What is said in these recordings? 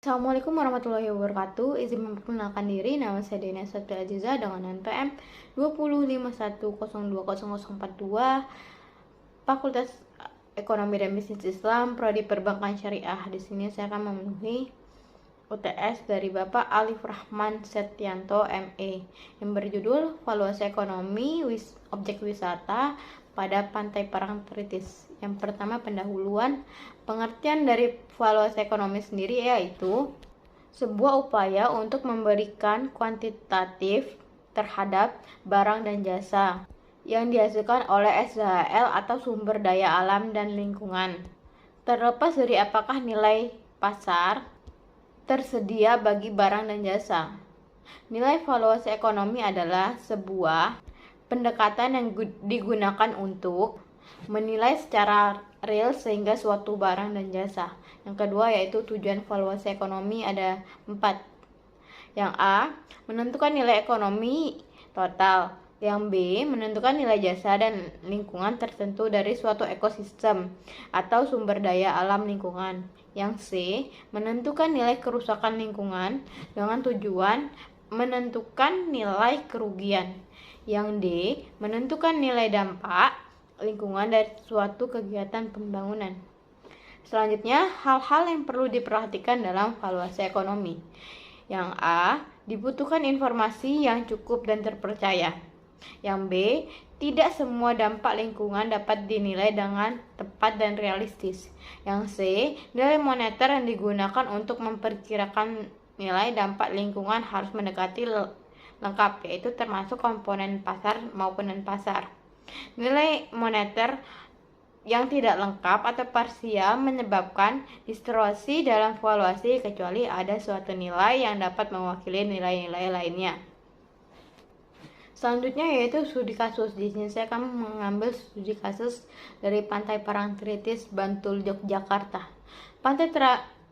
Assalamualaikum warahmatullahi wabarakatuh. Izin memperkenalkan diri, nama saya Dena Satria Aziza dengan NPM 2051020042 Fakultas Ekonomi dan Bisnis Islam, Prodi Perbankan Syariah. Di sini saya akan memenuhi UTS dari Bapak Alif Rahman Setianto ME yang berjudul Valuasi Ekonomi Objek Wisata pada Pantai Parangtritis. Yang pertama, pendahuluan. Pengertian dari valuasi ekonomi sendiri yaitu sebuah upaya untuk memberikan kuantitatif terhadap barang dan jasa yang dihasilkan oleh SDHL atau sumber daya alam dan lingkungan, terlepas dari apakah nilai pasar tersedia bagi barang dan jasa. Nilai valuasi ekonomi adalah sebuah pendekatan yang digunakan untuk menilai secara real sehingga suatu barang dan jasa. Yang kedua yaitu tujuan valuasi ekonomi ada 4. Yang A, menentukan nilai ekonomi total. Yang B, menentukan nilai jasa dan lingkungan tertentu dari suatu ekosistem atau sumber daya alam lingkungan. Yang C, menentukan nilai kerusakan lingkungan dengan tujuan menentukan nilai kerugian. Yang D, menentukan nilai dampak lingkungan dari suatu kegiatan pembangunan. Selanjutnya, hal-hal yang perlu diperhatikan dalam valuasi ekonomi. Yang A, dibutuhkan informasi yang cukup dan terpercaya. Yang B, tidak semua dampak lingkungan dapat dinilai dengan tepat dan realistis. Yang C, nilai moneter yang digunakan untuk memperkirakan nilai dampak lingkungan harus mendekati lengkap, yaitu termasuk komponen pasar maupun non-pasar. Nilai moneter yang tidak lengkap atau parsial menyebabkan distorsi dalam valuasi kecuali ada suatu nilai yang dapat mewakili nilai-nilai lainnya. Selanjutnya yaitu studi kasus. Di sini saya akan mengambil studi kasus dari Pantai Parangtritis, Bantul, Yogyakarta. Pantai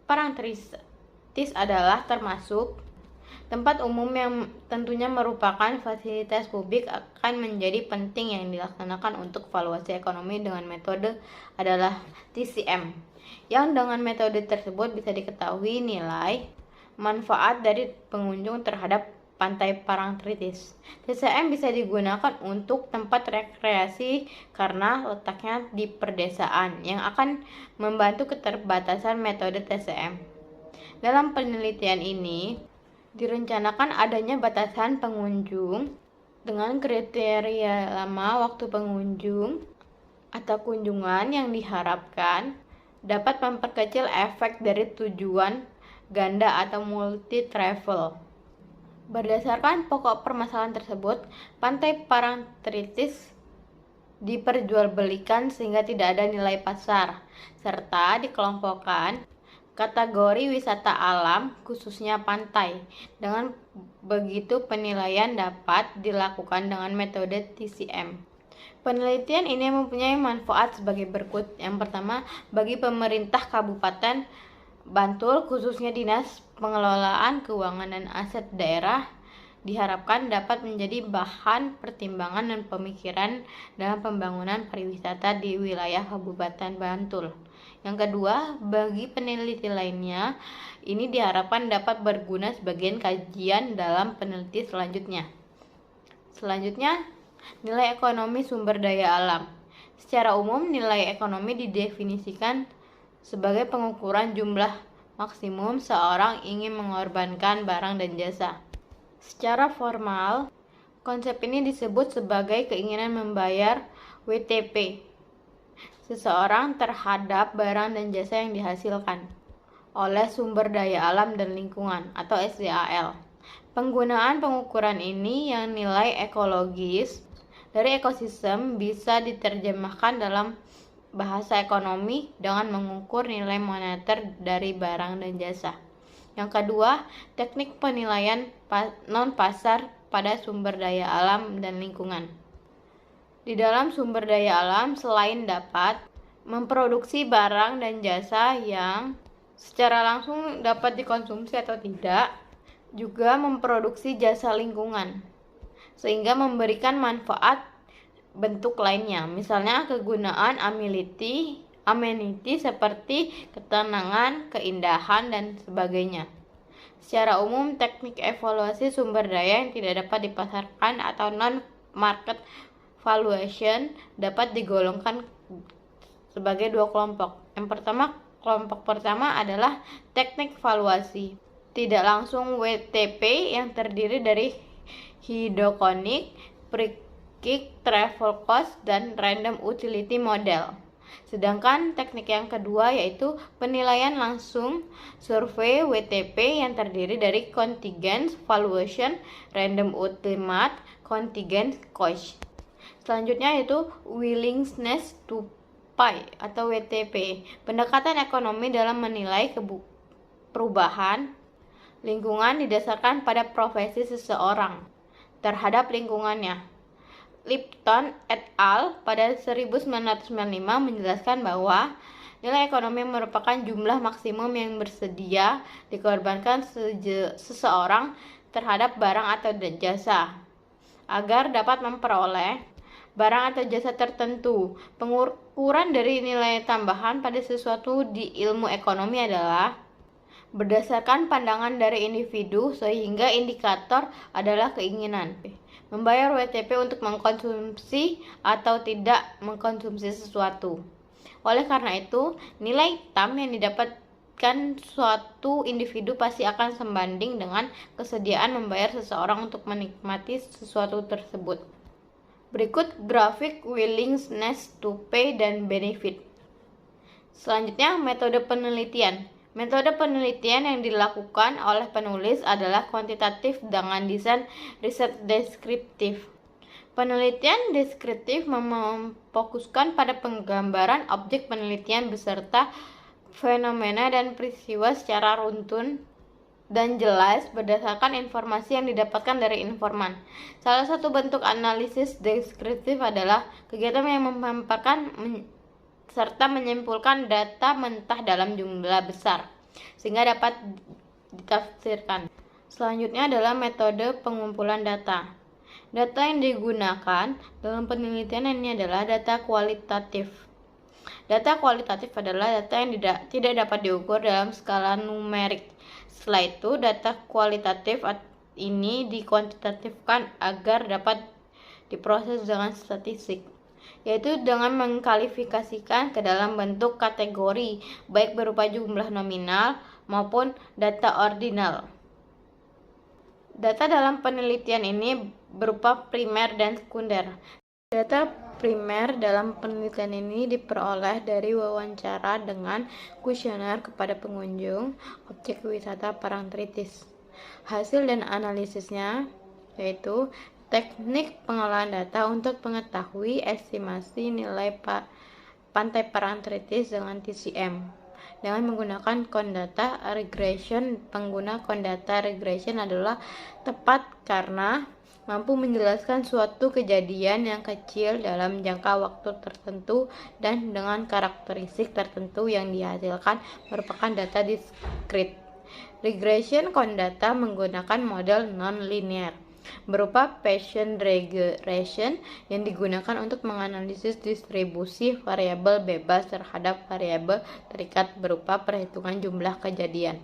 Parangtritis adalah termasuk tempat umum yang tentunya merupakan fasilitas publik akan menjadi penting yang dilaksanakan untuk valuasi ekonomi dengan metode adalah TCM. Yang dengan metode tersebut bisa diketahui nilai manfaat dari pengunjung terhadap Pantai Parangtritis. TCM bisa digunakan untuk tempat rekreasi karena letaknya di perdesaan yang akan membantu keterbatasan metode TCM. Dalam penelitian ini direncanakan adanya batasan pengunjung dengan kriteria lama waktu pengunjung atau kunjungan yang diharapkan dapat memperkecil efek dari tujuan ganda atau multi travel. Berdasarkan pokok permasalahan tersebut, Pantai Parangtritis diperjualbelikan sehingga tidak ada nilai pasar serta dikelompokkan kategori wisata alam khususnya pantai. Dengan begitu penilaian dapat dilakukan dengan metode TCM. Penelitian ini mempunyai manfaat sebagai berikut. Yang pertama, bagi pemerintah Kabupaten Bantul khususnya Dinas Pengelolaan Keuangan dan Aset Daerah diharapkan dapat menjadi bahan pertimbangan dan pemikiran dalam pembangunan pariwisata di wilayah Kabupaten Bantul. Yang kedua, bagi peneliti lainnya, ini diharapkan dapat berguna sebagai kajian dalam peneliti selanjutnya. Selanjutnya, nilai ekonomi sumber daya alam. Secara umum, nilai ekonomi didefinisikan sebagai pengukuran jumlah maksimum seorang ingin mengorbankan barang dan jasa. Secara formal, konsep ini disebut sebagai keinginan membayar WTP seseorang terhadap barang dan jasa yang dihasilkan oleh sumber daya alam dan lingkungan atau SDAL. Penggunaan pengukuran ini yang nilai ekologis dari ekosistem bisa diterjemahkan dalam bahasa ekonomi dengan mengukur nilai moneter dari barang dan jasa. Yang kedua, teknik penilaian non-pasar pada sumber daya alam dan lingkungan. Di dalam sumber daya alam, selain dapat memproduksi barang dan jasa yang secara langsung dapat dikonsumsi atau tidak, juga memproduksi jasa lingkungan, sehingga memberikan manfaat bentuk lainnya. Misalnya kegunaan amenity amenity seperti ketenangan, keindahan, dan sebagainya. Secara umum, teknik evaluasi sumber daya yang tidak dapat dipasarkan atau non-market valuation dapat digolongkan sebagai dua kelompok. Kelompok pertama adalah teknik valuasi tidak langsung WTP yang terdiri dari hedonic, Price travel cost, dan random utility model. Sedangkan teknik yang kedua yaitu penilaian langsung survei WTP yang terdiri dari contingent valuation, random ultimate, contingent cost. Selanjutnya yaitu willingness to pay atau WTP, pendekatan ekonomi dalam menilai perubahan lingkungan didasarkan pada profesi seseorang terhadap lingkungannya. Lipton et al. Pada 1995 menjelaskan bahwa nilai ekonomi merupakan jumlah maksimum yang bersedia dikorbankan seseorang terhadap barang atau jasa agar dapat memperoleh barang atau jasa tertentu. Pengukuran dari nilai tambahan pada sesuatu di ilmu ekonomi adalah berdasarkan pandangan dari individu, sehingga indikator adalah keinginan membayar WTP untuk mengkonsumsi atau tidak mengkonsumsi sesuatu. Oleh karena itu, nilai TAM yang didapatkan suatu individu pasti akan sebanding dengan kesediaan membayar seseorang untuk menikmati sesuatu tersebut. Berikut grafik willingness to pay dan benefit. Selanjutnya, metode penelitian. Metode penelitian yang dilakukan oleh penulis adalah kuantitatif dengan desain riset deskriptif. Penelitian deskriptif memfokuskan pada penggambaran objek penelitian beserta fenomena dan peristiwa secara runtun dan jelas berdasarkan informasi yang didapatkan dari informan. Salah satu bentuk analisis deskriptif adalah kegiatan yang memaparkan serta menyimpulkan data mentah dalam jumlah besar sehingga dapat ditafsirkan. Selanjutnya adalah metode pengumpulan data. Data yang digunakan dalam penelitian ini adalah data kualitatif. Data kualitatif adalah data yang tidak dapat diukur dalam skala numerik. Setelah itu, data kualitatif ini dikuantitatifkan agar dapat diproses dengan statistik, yaitu dengan mengkualifikasikan ke dalam bentuk kategori, baik berupa jumlah nominal maupun data ordinal. Data dalam penelitian ini berupa primer dan sekunder. Data primer dalam penelitian ini diperoleh dari wawancara dengan kuesioner kepada pengunjung objek wisata Parangtritis. Hasil dan analisisnya yaitu teknik pengolahan data untuk mengetahui estimasi nilai pantai Parangtritis dengan TCM dengan menggunakan Condata regression. Pengguna Condata regression adalah tepat karena mampu menjelaskan suatu kejadian yang kecil dalam jangka waktu tertentu dan dengan karakteristik tertentu yang dihasilkan merupakan data diskrit. Regression Condata menggunakan model non-linear berupa Bayesian regression yang digunakan untuk menganalisis distribusi variabel bebas terhadap variabel terikat berupa perhitungan jumlah kejadian.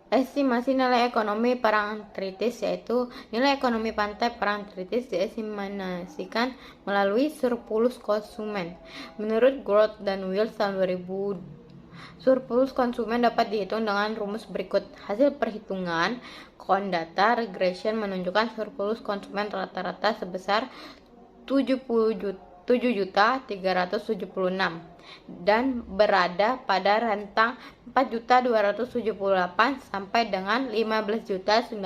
Estimasi nilai ekonomi Parangtritis yaitu nilai ekonomi pantai Parangtritis diestimasikan melalui surplus konsumen. Menurut Groth dan Wills tahun 2000, surplus konsumen dapat dihitung dengan rumus berikut. Hasil perhitungan Condata regression menunjukkan surplus konsumen rata-rata sebesar 7.376.000 dan berada pada rentang 4.278 sampai dengan 15.901.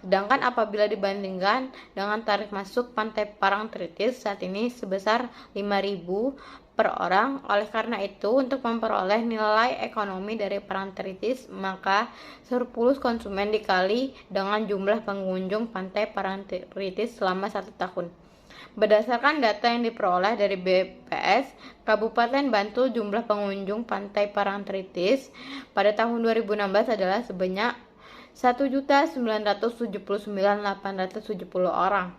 Sedangkan apabila dibandingkan dengan tarif masuk pantai Parangtritis saat ini sebesar 5.000 per orang. Oleh karena itu, untuk memperoleh nilai ekonomi dari Parangtritis, maka surplus konsumen dikali dengan jumlah pengunjung pantai Parangtritis selama 1 tahun. Berdasarkan data yang diperoleh dari BPS Kabupaten Bantul, jumlah pengunjung pantai Parangtritis pada tahun 2016 adalah sebanyak 1.979.870 orang.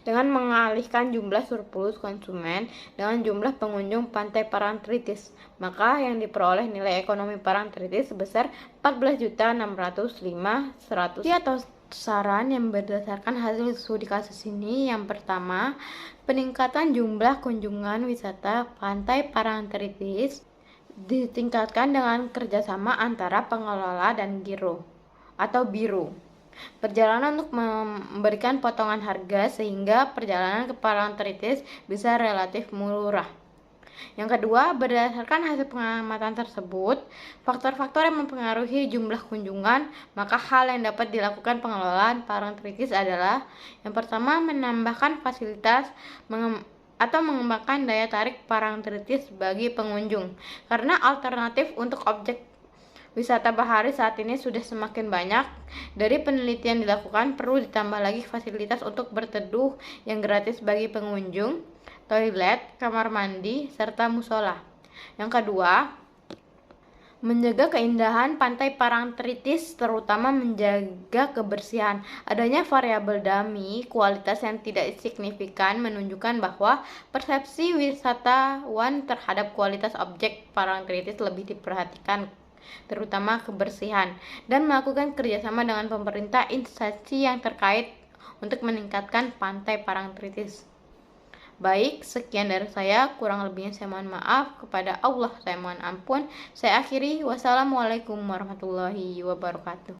dengan mengalihkan jumlah surplus konsumen dengan jumlah pengunjung pantai Parangtritis. Maka yang diperoleh nilai ekonomi Parangtritis sebesar 14.605.100 atau saran yang berdasarkan hasil studi kasus ini. Yang pertama, peningkatan jumlah kunjungan wisata pantai Parangtritis ditingkatkan dengan kerjasama antara pengelola dan giro atau biru perjalanan untuk memberikan potongan harga sehingga perjalanan ke Parangtritis bisa relatif murah. Yang kedua, berdasarkan hasil pengamatan tersebut, faktor-faktor yang mempengaruhi jumlah kunjungan, maka hal yang dapat dilakukan pengelolaan Parangtritis adalah yang pertama, menambahkan fasilitas atau mengembangkan daya tarik Parangtritis bagi pengunjung, karena alternatif untuk objek wisata bahari saat ini sudah semakin banyak. Dari penelitian dilakukan, perlu ditambah lagi fasilitas untuk berteduh yang gratis bagi pengunjung, toilet, kamar mandi, serta musola. Yang kedua, menjaga keindahan pantai Parangtritis, terutama menjaga kebersihan. Adanya variabel dummy kualitas yang tidak signifikan menunjukkan bahwa persepsi wisatawan terhadap kualitas objek Parangtritis lebih diperhatikan, terutama kebersihan, dan melakukan kerjasama dengan pemerintah instansi yang terkait untuk meningkatkan pantai Parangtritis. Baik, sekian dari saya, kurang lebihnya saya mohon maaf, kepada Allah saya mohon ampun. Saya akhiri, wassalamualaikum warahmatullahi wabarakatuh.